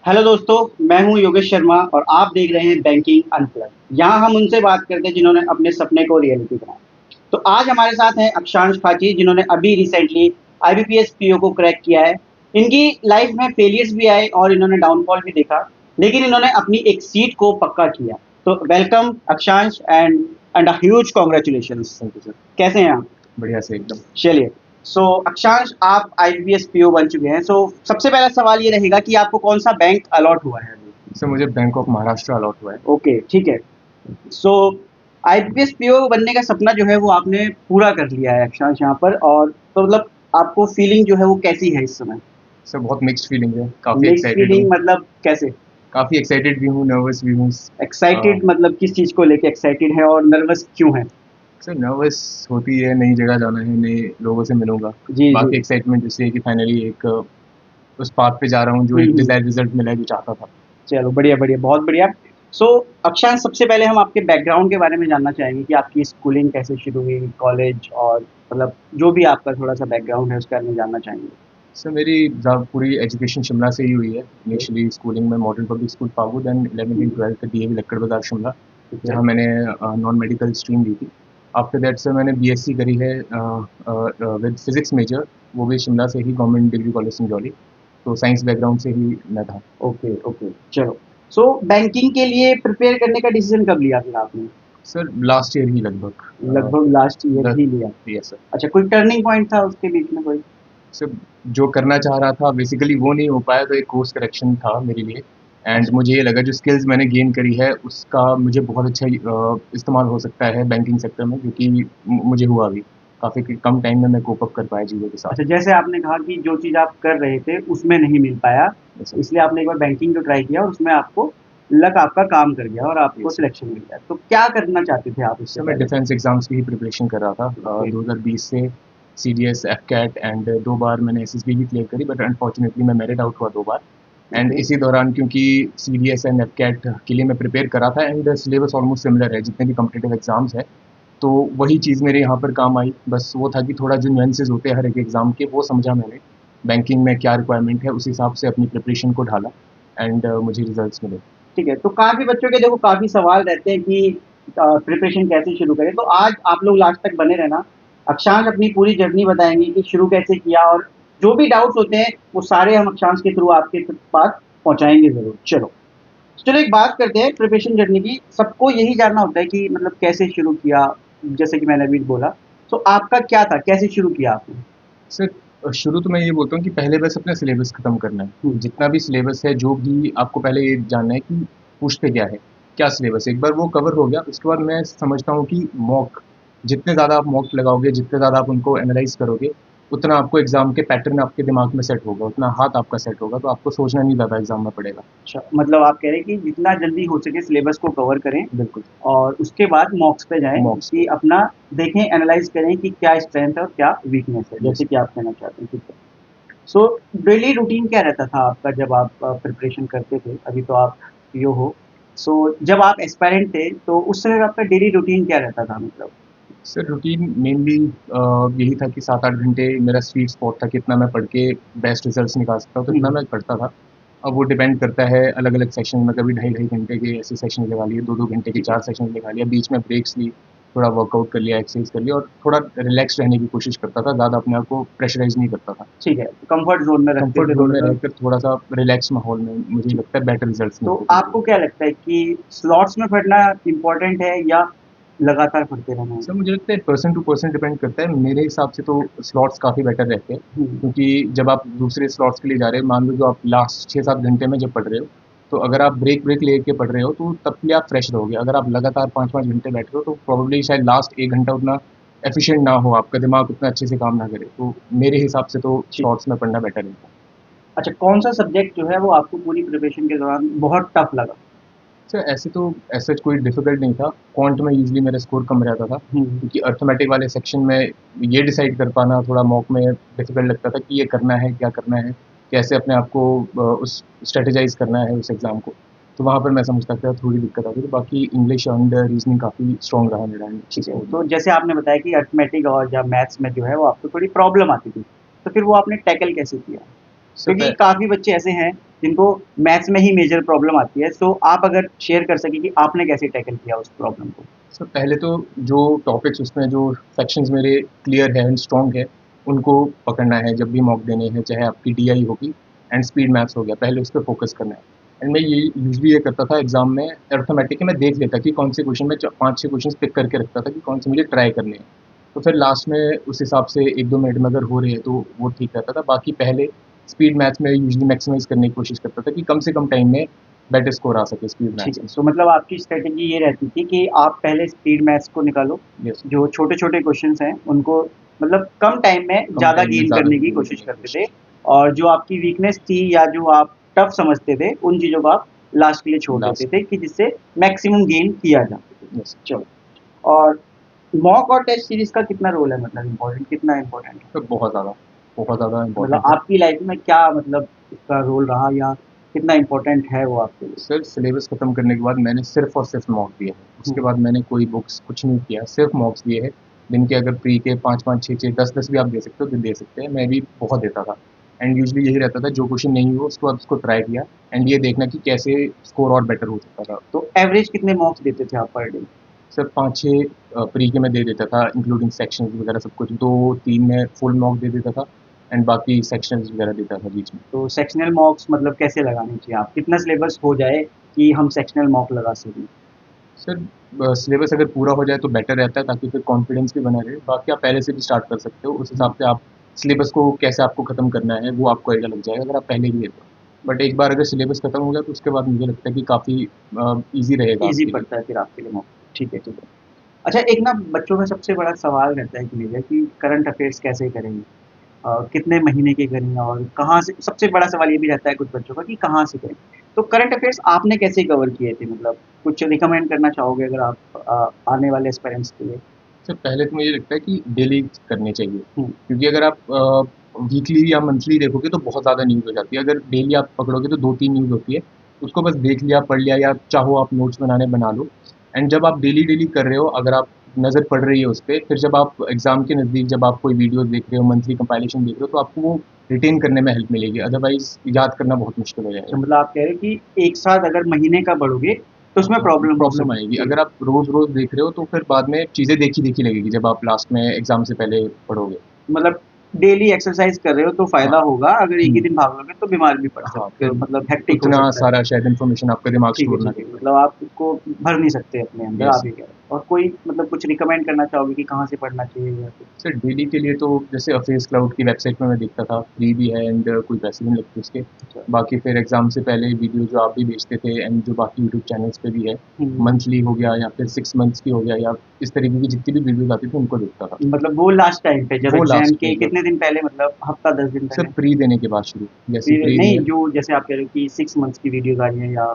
Hello दोस्तों, मैं हूं योगेश शर्मा और आप देख रहे हैं बैंकिंग अनप्लग। यहां हम उनसे बात करते हैं जिन्होंने अपने सपने को रियलिटी बनाया। तो आज हमारे साथ हैं अक्षांश खाची, जिन्होंने अभी रिसेंटली आईबीपीएस पीओ को क्रैक किया है। इनकी लाइफ में फेलियर्स भी आए और इन्होंने डाउनफॉल भी देखा, लेकिन इन्होंने अपनी एक सीट को पक्का किया। तो वेलकम अक्षांश and huge congratulation. Thank you sir. कैसे हैं आप? बढ़िया से एकदम। चलिए, सो अक्षांश, आप आईपीएस पीओ बन चुके हैं। सो सबसे पहला सवाल ये रहेगा कि आपको कौन सा बैंक अलॉट हुआ है अभी? सर मुझे बैंक ऑफ महाराष्ट्र अलॉट हुआ है। ओके, ठीक है। सो आईपीएस पीओ बनने का सपना जो है वो आपने पूरा कर लिया है अक्षांश यहाँ पर। और तो मतलब आपको फीलिंग जो है वो कैसी है इस समय? सर बहुत मिक्स्ड फीलिंग है, काफ़ी मिक्स एक्साइटेड हूँ। फीलिंग मतलब कैसे? काफ़ी एक्साइटेड भी हूँ, नर्वस भी हूँ। एक्साइटेड मतलब किस चीज को लेके एक्साइटेड है और नर्वस क्यों है? सर नर्वस होती है, नई जगह जाना है, नए लोगों से मिलूंगा। जी जी। बाकी एक्साइटमेंट इसलिए कि फाइनली एक उस पाथ पे जा रहा हूँ जो एक हम्म। डिजायर रिजल्ट मिला है जो चाहता था। चलो, बढ़िया बढ़िया, बहुत बढ़िया। सो अक्षांश, सबसे पहले हम आपके बैकग्राउंड के बारे में जानना चाहेंगे कि आपकी स्कूलिंग कैसे शुरू हुई, कॉलेज, और मतलब जो भी आपका थोड़ा सा बैकग्राउंड है उसके बारे में जानना चाहेंगे। सर मेरी पूरी एजुकेशन शिमला से ही हुई है। इनिशियली स्कूलिंग में modern public school Pagu, then 11th and 12th DAV Lakkar Bazaar Shimla, ठीक है। जहाँ मैंने नॉन मेडिकल स्ट्रीम ली थी। आफ्टर दैट सर मैंने बीएससी करी है विद फिजिक्स मेजर, वो भी शिमला से ही, गवर्नमेंट डिग्री कॉलेज संजौली। तो साइंस बैकग्राउंड से ही मैं था। ओके ओके, चलो। सो बैंकिंग के लिए प्रिपेयर करने का डिसीजन कब लिया फिर आपने? सर लास्ट ईयर ही लगभग। लगभग लास्ट ईयर ही लिया? Yes sir. अच्छा, कोई टर्निंग पॉइंट था उसके बीच में कोई? सर जो करना चाह रहा था बेसिकली वो नहीं हो पाया, तो एक कोर्स करेक्शन था मेरे लिए। एंड मुझे ये लगा जो स्किल्स मैंने गेन करी है उसका मुझे बहुत अच्छा इस्तेमाल हो सकता है बैंकिंग सेक्टर में, क्योंकि मुझे हुआ भी काफ़ी कम टाइम में मैं कोप अप कर पाया चीज़ों के अच्छा, साथ। जैसे आपने कहा कि जो चीज़ आप कर रहे थे उसमें नहीं मिल पाया, यस सर। इसलिए आपने एक बार बैंकिंग को ट्राई किया और उसमें आपको लक आपका काम कर गया और आपको यस सर। सिलेक्शन मिल गया। तो क्या करना चाहते थे आप इससे सर मैं पहले? डिफेंस एग्जाम्स की ही प्रिपरेशन कर रहा था। ओके। 2020 से C D S, AFCAT and 2 बार मैंने एस एस बी भी क्लियर करी, बट अनफॉर्चुनेटली मैं मेरिट आउट हुआ 2 बार। And okay. इसी दौरान क्योंकि C D S and AFCAT के लिए मैं प्रिपेयर करा था, एंड सिलेबस ऑलमोस्ट सिमिलर है जितने भी कम्पिटेटिव एग्जाम्स है, तो वही चीज़ मेरे यहाँ पर काम आई। बस वो था कि थोड़ा जो नुएंसेस होते हैं हर एक एग्ज़ाम के वो समझा मैंने, बैंकिंग में क्या रिक्वायरमेंट है उस हिसाब से अपनी प्रिपरेशन को ढाला, एंड मुझे रिजल्ट्स मिले। ठीक है, तो काफ़ी बच्चों के देखो काफ़ी सवाल रहते हैं कि प्रिपरेशन कैसे शुरू करें। तो आज आप लोग लास्ट तक बने रहना। अक्षांश अपनी पूरी जर्नी बताएंगे कि शुरू कैसे किया, और जो भी डाउट्स होते हैं वो सारे हम अक्षांश के थ्रू आपके पास पहुंचाएंगे ज़रूर। चलो, चलो एक बात करते हैं प्रिपरेशन जर्नी की। सबको यही जानना होता है कि मतलब कैसे शुरू किया, जैसे कि मैंने अभी बोला। तो आपका क्या था, कैसे शुरू किया आपने? सर शुरू तो मैं ये बोलता हूँ कि पहले बस अपना सिलेबस खत्म करना है, जितना भी सिलेबस है जो भी आपको पहले ये जानना है कि पूछते क्या है, क्या सिलेबस है। एक बार वो कवर हो गया उसके बाद मैं समझता हूँ कि मॉक, जितने ज़्यादा आप मॉक लगाओगे, जितने ज़्यादा आप उनको एनालाइज करोगे, उतना आपको एग्जाम के पैटर्न आपके दिमाग में सेट होगा, उतना हाथ आपका सेट होगा, तो आपको सोचना नहीं ज़्यादा एग्जाम में पड़ेगा। अच्छा, मतलब आप कह रहे हैं कि जितना जल्दी हो सके सिलेबस को कवर करें बिल्कुल। और उसके बाद मॉक्स पे जाएँ मॉक्स कि पे। अपना देखें, एनालाइज़ करें कि क्या स्ट्रेंथ है और क्या वीकनेस है, यस। जैसे कि आप कहना चाहते हैं, ठीक है। सो डेली रूटीन क्या रहता था आपका जब आप प्रिपरेशन करते थे? अभी तो आप पीओ हो। सो जब आप एस्पायरेंट थे तो उस समय आपका डेली रूटीन क्या रहता था मतलब? सर रूटीन मेनली यही था कि 7-8 घंटे मेरा स्वीट स्पॉट था, कितना मैं पढ़ के बेस्ट रिजल्ट्स निकाल सकता हूँ, तो इतना हुँ, मैं पढ़ता था। अब वो डिपेंड करता है अलग अलग सेक्शन में, कभी 2.5-2.5 घंटे के ऐसे सेशन लगा लिए, 2-2 घंटे के ठीक है। 4 सेशन लगा लिया, बीच में ब्रेक्स ली, थोड़ा वर्कआउट कर लिया, एक्सरसाइज कर लिया, और थोड़ा रिलैक्स रहने की कोशिश करता था, ज़्यादा अपने आप को प्रेशराइज नहीं करता था। ठीक है, कंफर्ट ज़ोन में रखते कंफर्ट थे जोन में थोड़ा-सा। रहकर थोड़ा सा रिलैक्स माहौल में मुझे ठीक। लगता है बेटर रिजल्ट्स तो मिलते थे मेरे। आपको क्या लगता है कि स्लॉट्स में पढ़ना इम्पोर्टेंट है या लगातार पढ़ते रहना है? सर मुझे लगता है पर्सन टू पर्सन डिपेंड करता है, मेरे हिसाब से तो स्लॉट्स काफ़ी बेटर रहते हैं, हुँ, क्योंकि जब आप दूसरे स्लॉट्स के लिए जा रहे हो, मान लो जो आप लास्ट 6-7 घंटे में जब पढ़ रहे हो, तो अगर आप ब्रेक ब्रेक लेके पढ़ रहे हो तो तब के लिए आप फ्रेश रहोगे। अगर आप लगातार 5-5 घंटे बैठ रहे हो तो प्रॉब्लली शायद लास्ट 1 घंटा उतना एफिशिएंट ना हो, आपका दिमाग उतना अच्छे से काम ना करे, तो मेरे हिसाब से तो ठीक। शॉर्ट्स में पढ़ना बेटर रहता है। अच्छा, कौन-सा सब्जेक्ट जो है वो आपको पूरी प्रिपरेशन के दौरान बहुत टफ लगा? सर ऐसे तो ऐसा कोई डिफ़िकल्ट नहीं था, क्वांट में यूजुअली मेरा स्कोर कम रहता था, हुँ, क्योंकि अर्थमेटिक वाले सेक्शन में ये डिसाइड कर पाना थोड़ा मॉक में डिफ़िकल्ट लगता था कि ये करना है, क्या करना है, कैसे अपने आप को उस स्ट्रैटेजाइज़ करना है उस एग्ज़ाम को। तो वहाँ पर मैं समझता था थोड़ी दिक्कत आती थी, बाकी इंग्लिश एंड रीज़निंग काफ़ी स्ट्रॉन्ग रहा मेरा अच्छे ठीक है। स्कोर में। तो जैसे आपने बताया कि अरिथमेटिक और या मैथ्स में जो है वो आपको थोड़ी प्रॉब्लम आती थी, तो फिर वो आपने टैकल कैसे किया? क्योंकि काफ़ी बच्चे ऐसे हैं जिनको मैथ्स में ही मेजर प्रॉब्लम आती है। सो आप अगर शेयर कर सकें कि आपने कैसे टैकल किया उस प्रॉब्लम को? सर पहले तो जो टॉपिक्स उसमें जो सेक्शंस मेरे क्लियर है एंड स्ट्रॉन्ग है, उनको पकड़ना है जब भी मॉक देने हैं, चाहे आपकी डीआई होगी एंड स्पीड मैथ्स हो गया, पहले उस पे फोकस करना है। एंड मैं ये यूजुअली ये करता था एग्जाम में अरिथमेटिक में देख लेता कि कौन से क्वेश्चन में 5-6 क्वेश्चन पिक करके रखता था कि कौन से मुझे ट्राई करने हैं। तो फिर लास्ट में उस हिसाब से 1-2 मिनट में अगर हो रहे हैं तो वो ठीक रहता था। बाकी पहले स्पीड मैथ्स में यूजुअली मैक्सिमाइज़ करने की कोशिश करता था कि कम से कम टाइम में बेटर स्कोर आ सके स्पीड ठीक मैथ्स है। में। सो मतलब आपकी स्ट्रैटेजी ये रहती थी कि आप पहले स्पीड मैथ्स को निकालो, यस, जो छोटे-छोटे क्वेश्चंस हैं उनको मतलब कम टाइम में कम ज़्यादा टाइम में गेन ज़्यादा करने की गेन कोशिश करने की करते थे कोशिश। और जो आपकी वीकनेस थी या जो आप टफ समझते थे, उन चीज़ों को आप लास्ट के लिए छोड़ देते लास्ट थे कि जिससे मैक्सिमम गेन किया जा सके। यस। चलो। और मॉक और टेस्ट सीरीज़ का कितना रोल है मतलब इम्पोर्टेंट कितना इम्पोर्टेंट है? तो बहुत ज़्यादा मतलब इम्पोर्टेंट है। आपकी लाइफ में क्या मतलब इसका रोल रहा या कितना इम्पोर्टेंट है वो आपके लिए? सिर्फ सिलेबस खत्म करने के बाद मैंने सिर्फ और सिर्फ मॉक दिए हैं। हुँ, उसके बाद मैंने कोई बुक्स कुछ नहीं किया, सिर्फ मॉक्स दिए हैं। दिन के अगर प्री के 5-5, 6-6, 10-10 भी आप दे सकते हो तो दे सकते हैं। मैं भी बहुत देता था एंड यूजुअली यही रहता था, जो क्वेश्चन नहीं हुआ उसके बाद उसको ट्राई किया एंड ये देखना कि कैसे स्कोर और बेटर हो सकता था। तो एवरेज कितने मॉक्स देते थे आप पर डे? सिर्फ 5-6 प्री के मैं दे देता था इंक्लूडिंग सेक्शंस वगैरह सब कुछ। 2-3 में फुल मॉक दे देता था एंड बाकी सेक्शंस वगैरह देता था बीच में। तो सेक्शनल मॉक्स मतलब कैसे लगाने चाहिए आप? कितना सिलेबस हो जाए कि हम सेक्शनल मॉक लगा सकें? सर सिलेबस अगर पूरा हो जाए तो बेटर रहता है ताकि फिर कॉन्फिडेंस भी बना रहे। बाकी आप पहले से भी स्टार्ट कर सकते हो, उस हिसाब से आप सिलेबस को कैसे आपको ख़त्म करना है वो आपको आइडिया लग जाएगा अगर आप पहले ही है तो। बट एक बार अगर सिलेबस ख़त्म हो गया तो उसके बाद मुझे लगता है कि काफ़ी ईज़ी रहेगा ईज़ी आपके लिए। पड़ता है फिर आपके लिए मॉक। ठीक है, ठीक है। अच्छा एक ना बच्चों में सबसे बड़ा सवाल रहता है कि मेरा कि करंट अफ़ेयर्स कैसे करेंगे? कितने महीने के करें और कहाँ से सबसे बड़ा सवाल ये भी रहता है कुछ बच्चों का कि कहाँ से करें? तो करंट अफ़ेयर्स आपने कैसे कवर किए थे मतलब कुछ रिकमेंड करना चाहोगे अगर आप आने वाले एस्पिरेंट्स के लिए? सर पहले तो मुझे लगता है कि डेली करने चाहिए, हुँ, क्योंकि अगर आप वीकली या मंथली देखोगे तो बहुत ज़्यादा न्यूज़ हो जाती है। अगर डेली आप पकड़ोगे तो 2-3 न्यूज़ होती है, उसको बस देख लिया, पढ़ लिया या चाहो आप नोट्स बनाने बना लो। एंड जब आप डेली कर रहे हो, अगर आप नज़र पड़ रही है उस पे, फिर जब आप एग्ज़ाम के नज़दीक जब आप कोई वीडियोज़ देख रहे हो, मंथली कंपाइलेशन देख रहे हो, तो आपको वो रिटेन करने में हेल्प मिलेगी, अदरवाइज़ याद करना बहुत मुश्किल हो तो जाएगा। मतलब आप कह रहे हैं कि एक साथ अगर महीने का पढ़ोगे तो उसमें प्रॉब्लम हो प्रॉब्लम आएगी। सकती है। अगर आप रोज़-रोज़ देख रहे हो तो फिर बाद में चीज़ें देखी-देखी लगेगी जब आप लास्ट में एग्ज़ाम से पहले पढ़ोगे। मतलब डेली एक्सरसाइज कर रहे हो तो हाँ। फ़ायदा होगा, अगर एक ही हुँ। दिन भाग लोगे तो बीमार भी पड़ हाँ, सकते फिर हो, मतलब हेक्टिक हो उतना सकता है। सारा शायद इन्फॉर्मेशन आपका दिमाग स्टोर ना ठीक है, कर पाए। मतलब आप उसको भर नहीं सकते अपने अंदर, यस। आप ये कह रहे हो। और कोई मतलब कुछ रिकमेंड करना चाहोगे कि कहाँ से पढ़ना चाहिए या फिर? सर डेली के लिए तो जैसे अफेयर्स क्लाउड की वेबसाइट में मैं देखता था, फ्री भी है एंड कोई पैसे भी नहीं लगते उसके। अच्छा। बाकी फिर एग्ज़ाम से पहले वीडियो जो आप भी भेजते थे एंड जो बाकी यूट्यूब चैनल्स पे भी है, हुँ, मंथली हो गया या फिर 6 मंथ्स की हो गया या इस तरीके की जितनी भी वीडियोज़ आती थी उनको देखता था। मतलब वो लास्ट टाइम पे जब वो एग्ज़ाम लास्ट के में जब कितने दिन पहले मतलब हफ़्ता 10 दिन सर पहले? प्री देने के बाद शुरू, जैसे फिर प्री नहीं, दिया। जो जैसे आप कह रहे हो कि 6 मंथ्स की वीडियोज़ आ रही हैं या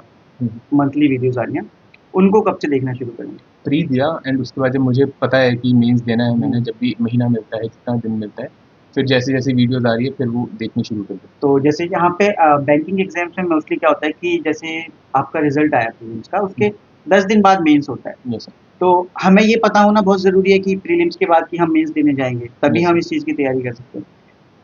हुँ। मंथली वीडियोज़ आ रही हैं, उनको कब से देखना शुरू करें? प्री दिया एंड उसके बाद जब मुझे पता है कि मेंस देना है, मैंने हुँ। जब भी महीना मिलता है, जितना दिन मिलता है, फिर जैसे-जैसे वीडियोज़ आ रही है, फिर वो देखनी शुरू कर दी। तो जैसे यहाँ पे बैंकिंग एग्ज़ाम्स में मोस्टली क्या होता है कि जैसे आपका रिज़ल्ट आया प्रीलिम्स का, हुँ, उसके 10 दिन बाद मेंस होता है। यस सर, तो हमें ये पता होना बहुत ज़रूरी है कि प्रीलिम्स के बाद कि हम मेंस देने जाएँगे, तभी यस हम सर। इस चीज़ की तैयारी कर सकते हैं।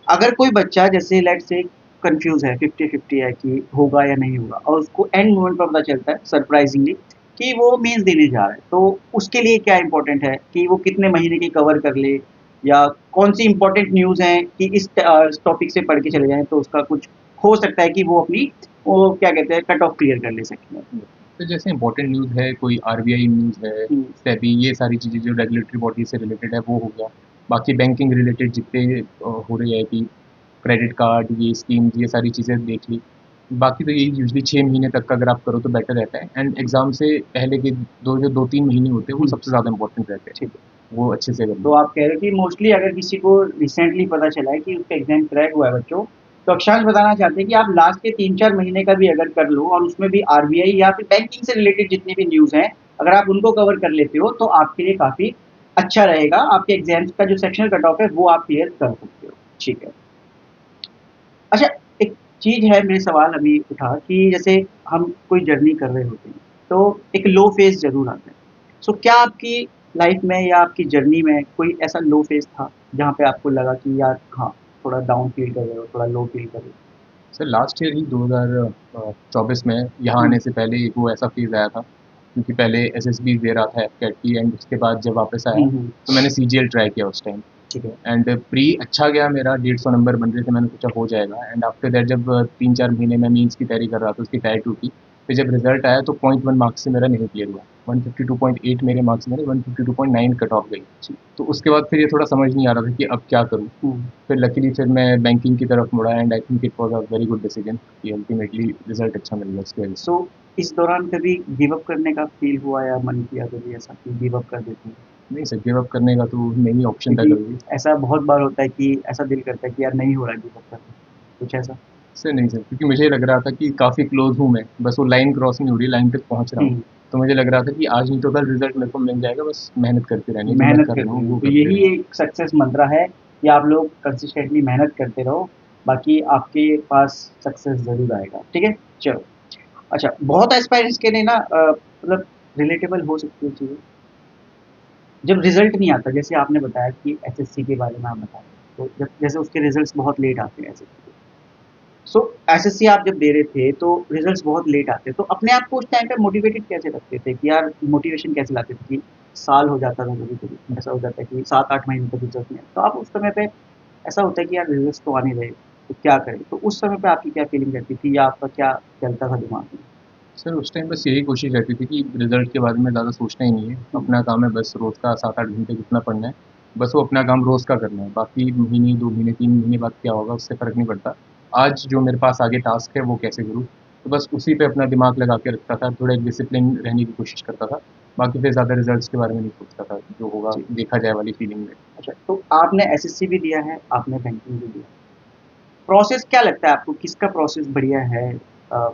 अगर कोई बच्चा जैसे लेट्स से कन्फ्यूज़ है, 50-50 है कि होगा या नहीं होगा और उसको एंड मोमेंट पे पता चलता है सरप्राइज़िंगली कि वो मेंस देने जा रहा है, तो उसके लिए क्या इम्पोर्टेंट है कि वो कितने महीने की कवर कर ले या कौन-सी इम्पोर्टेंट न्यूज़ हैं कि इस टॉपिक से पढ़ के चले जाएँ, तो उसका कुछ हो सकता है कि वो अपनी वो क्या कहते हैं कट ऑफ क्लियर कर ले सकें। तो जैसे इम्पोर्टेंट न्यूज़ है, कोई आरबीआई न्यूज़ है, हुँ, सेबी, ये सारी चीज़ें जो रेगुलेटरी बॉडी से रिलेटेड है, वो हो गया। बाकी बैंकिंग रिलेटेड जितने हो रही है कि क्रेडिट कार्ड, ये स्कीम्स, ये सारी चीज़ें देख ली। बाकी तो यही यूजुअली 6 महीने तक का अगर आप करो तो बेटर रहता है एंड एग्ज़ाम से पहले के 2-3 महीने होते हैं, वो हुँ, सबसे ज़्यादा इम्पोर्टेंट रहते हैं। ठीक है। वो अच्छे से कर तो लो। आप कह रहे हो कि मोस्टली अगर किसी को रिसेंटली पता चला है कि उसका एग्ज़ाम क्रैक हुआ है बच्चों, तो अक्षांश बताना चाहते हैं कि आप लास्ट के 3-4 महीने का भी अगर कर लो और उसमें भी आरबीआई या फिर बैंकिंग से रिलेटेड जितनी भी न्यूज़ हैं, अगर आप उनको कवर कर लेते हो, तो आपके लिए काफ़ी अच्छा रहेगा। आपके एग्ज़ाम्स का जो सेक्शनल कट ऑफ है, वो आप क्लियर कर सकते हो। ठीक है। अच्छा, एक चीज़ है मेरे सवाल अभी उठा कि जैसे हम कोई जर्नी कर रहे होते हैं, तो एक लो फेज़ ज़रूर आता है। सो क्या आपकी लाइफ़ में या आपकी जर्नी में कोई ऐसा लो फेज़ था, जहाँ पे आपको लगा कि यार हाँ, थोड़ा डाउन फ़ील कर रहे हो, थोड़ा लो फ़ील कर रहे हो? सर लास्ट ईयर ही 2024 में यहाँ आने से पहले एक वो ऐसा फेज़ आया था, क्योंकि पहले एसएसबी दे रहा था एफकेट की, एंड उसके बाद जब वापस आया तो मैंने सीजीएल ट्राई किया उस टाइम। ठीक है। एंड प्री अच्छा गया मेरा, 150 नंबर बन रहे थे, मैंने सोचा हो जाएगा। एंड आफ्टर दैट जब 3-4 महीने मैं मीन्स की तैयारी कर रहा था, उसकी टायर टूटी। फिर जब रिजल्ट आया तो 0.1 मार्क्स से मेरा नहीं क्लियर हुआ। 152.8 मेरे मार्क्स, मेरे 152.9 कट ऑफ गई। तो उसके बाद फिर ये थोड़ा समझ नहीं आ रहा था कि अब क्या करूँ। फिर लकीली फिर मैं बैंकिंग की तरफ मुड़ा, and I think it was a very good decision कि अल्टीमेटली रिजल्ट अच्छा मिल गया उसकी वजह से। सो इस दौरान कभी गिव अप करने का फील हुआ या मन किया कभी ऐसा कि गिव अप कर देते हैं? नहीं सर, गिव अप करने का तो नहीं ऑप्शन था क्योंकि कभी। ऐसा बहुत बार होता है कि ऐसा दिल करता है कि यार नहीं हो रहा गिव अप करना, कुछ ऐसा? सर नहीं सर, क्योंकि मुझे लग रहा था कि काफ़ी क्लोज हूँ मैं, बस वो लाइन क्रॉस नहीं हो रही, लाइन तक पहुँच रहा हूँ। हुँ, तो मुझे लग रहा था कि आज नहीं तो कल रिजल्ट मेरे को मिल जाएगा, बस मेहनत करते रहनी है, जो मैं मेहनत कर रहा करते हूँ रहो, वो तो करते यही रहना। एक सक्सेस मंत्र है कि आप लोग कंसिस्टेंटली मेहनत करते रहो, बाकी आपके पास सक्सेस ज़रूर आएगा, ठीक है? चलो, अच्छा बहुत एस्पायरेंट्स के लिए ना मतलब रिलेटेबल हो सकती है चीज़ें। जब रिज़ल्ट नहीं आता, जैसे आपने बताया कि एसएससी के बारे में आप बता रहे हैं, तो जब जैसे उसके रिज़ल्ट्स बहुत लेट आते हैं एसएससी के। सो एसएससी आप जब दे रहे थे, तो रिज़ल्ट्स बहुत लेट आते, तो अपने आप को उस टाइम पे मोटिवेटेड कैसे रखते थे कि यार मोटिवेशन कैसे लाते थे कि साल हो जाता था कभी-कभी, ऐसा हो जाता है कि 7-8 महीने तक रिज़ल्ट नहीं आया, तो आप उस समय पे ऐसा होता है कि यार रिज़ल्ट्स तो आ नहीं रहे, तो क्या करें? तो उस समय पे आपकी क्या फीलिंग रहती थी या आपका क्या चलता था दिमाग में? सर उस टाइम बस यही कोशिश रहती थी कि रिजल्ट के बारे में ज़्यादा सोचना ही नहीं है, हुँ, अपना काम है बस रोज़ का 7-8 घंटे जितना पढ़ना है, बस वो अपना काम रोज़ का करना है, बाकी महीने 2 महीने 3 महीने बाद क्या होगा उससे फ़र्क नहीं पड़ता। आज जो मेरे पास आगे टास्क है वो कैसे करूँ, तो बस उसी पे अपना दिमाग लगा के रखता था, थोड़ा एक डिसिप्लिन रहने की कोशिश करता था, बाकी फिर ज़्यादा रिजल्ट्स के बारे में नहीं सोचता था, जो होगा जी। देखा जाए वाली फीलिंग में। अच्छा, तो आपने एसएससी भी दिया है, आपने बैंकिंग भी दिया है। प्रोसेस क्या लगता है आपको, किसका प्रोसेस बढ़िया है अ,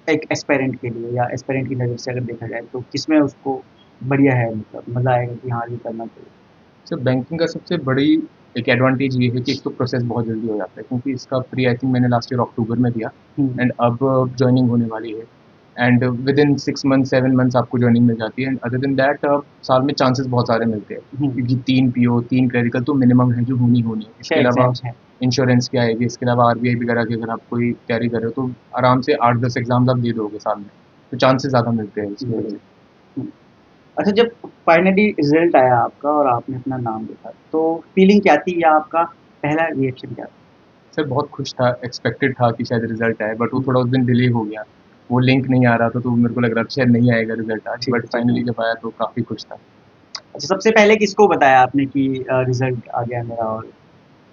एक एस्पायरेंट के लिए या एस्पायरेंट की नज़र से अगर देखा जाए तो किसमें उसको बढ़िया है, मतलब मज़ा आएगा कि हाँ, ये करना चाहिए? सर बैंकिंग का सबसे बड़ी एक एडवांटेज ये है कि एक तो प्रोसेस बहुत जल्दी हो जाता है, क्योंकि इसका प्री आई थिंक मैंने लास्ट ईयर अक्टूबर में दिया, हुँ, एंड अब जॉइनिंग होने वाली है, and with in 6 month 7 months आपको जॉइनिंग मिल जाती है। एंड अदर देन दैट साल में चांसेस बहुत सारे मिलते हैं, हुँ, क्योंकि 3 पीओ 3 क्लरिकल तो मिनिमम है जो होनी है। छह इसके अलावा एग्ज़ाम्स हैं। इंश्योरेंस की आएगी, इसके अलावा आरबीआई वगैरह की अगर आप कोई तैयारी कर रहे हो तो आराम से 8-10 एग्जाम्स आप दे दोगे साल में, तो चांसेस ज़्यादा मिलते हैं इसकी वजह बढ़िया। से। हुँ, अच्छा जब फाइनली रिज़ल्ट आया आपका और आपने अपना नाम देखा, तो फीलिंग क्या थी या आपका पहला रिएक्शन क्या था? सर बहुत खुश था, एक्सपेक्टेड था कि शायद रिज़ल्ट आए, बट वो हुँ, थोड़ा उस दिन डिले हो गया। वो लिंक नहीं आ रहा था, तो मेरे को लग रहा था शायद नहीं आएगा रिज़ल्ट आज, ठीक बट है, ठीक है। फाइनली जब आया तो काफ़ी खुश था। अच्छा सबसे पहले किसको बताया आपने कि रिज़ल्ट आ गया मेरा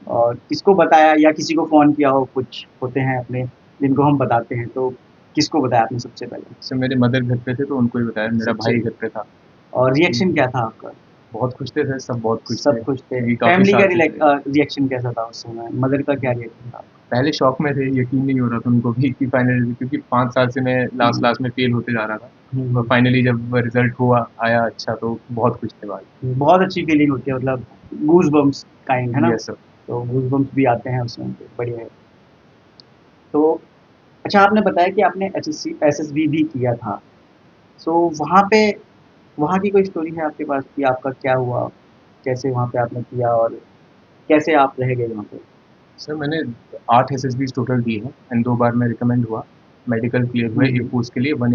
और किसको बताया या किसी को फ़ोन किया हो, कुछ होते हैं अपने जिनको हम बताते हैं, तो किसको बताया आपने सबसे पहले? सर मेरे मदर घर पे थे तो उनको ही बताया, मेरा सबसे भाई घर पे था। और उसकी रिएक्शन क्या था आपका? बहुत खुश थे सर, सब बहुत खुश सब थे, कुछ थे। क्योंकि काफ़ी फैमिली का साल से थे। रिएक्शन कैसा था उस समय? मदर का क्या रिएक्शन था? पहले शॉक में थे, यकीन नहीं हो रहा था उनको भी कि फाइनली, क्योंकि 5 साल से मैं लास्ट हुँ, लास्ट में फेल होते जा रहा था। और हुँ, फाइनली जब रिज़ल्ट हुआ, आया अच्छा, तो बहुत खुश थे भाई। बहुत अच्छी फीलिंग होती है मतलब गूज़बम्प्स काइंड है ना? Yes sir. तो गूज़बम्प्स भी आते हैं उसमें तो बढ़िया है। तो अच्छा आपने बताया कि आपने एसएसबी भी किया था। सो वहाँ की कोई स्टोरी है आपके पास कि आपका क्या हुआ? कैसे वहाँ पे आपने किया और कैसे आप रह गए वहाँ पे? सर मैंने 8 एसएसबीज़ टोटल दी हैं, एंड 2 बार मैं रिकमेंड हुआ। मेडिकल क्लियर हुआ हुँ, है हुँ। एयरफोर्स के लिए, 1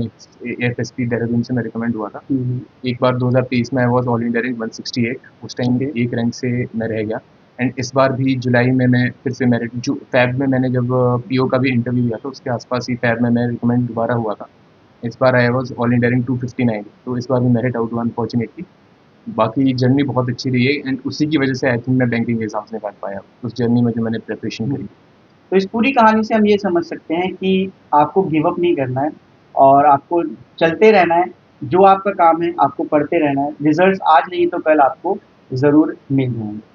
एएफएसपी देहरादून से मैं रिकमेंड हुआ था। हुँ, हुँ। एक बार 2023 में आई वाज़ ऑल इंडिया रैंक 168, उस टाइम ओके। एक रैंक से मैं रह गया। एंड इस बार भी जुलाई में मैं फिर से मेरिट जो फ़ैब में मैंने जब पीओ का भी इंटरव्यू दिया था, उसके आस-पास ही फ़ैब में मैं रिकमेंड दोबारा हुआ था। इस बार I was all India rank 259, तो इस बार भी मेरिट आउट हुआ अनफॉर्च्यूनेटली। बाकी जर्नी बहुत अच्छी रही है, एंड उसी की वजह से आई थिंक मैं बैंकिंग एग्ज़ाम्स निकाल पाया, उस जर्नी में जो मैंने प्रिपरेशन हुँ। करी। तो इस पूरी कहानी से हम ये समझ सकते हैं कि आपको गिव अप नहीं करना है और आपको चलते रहना है। जो आपका काम है, आपको पढ़ते रहना है। रिज़ल्ट्स आज नहीं तो कल आपको ज़रूर मिल जाएँगे।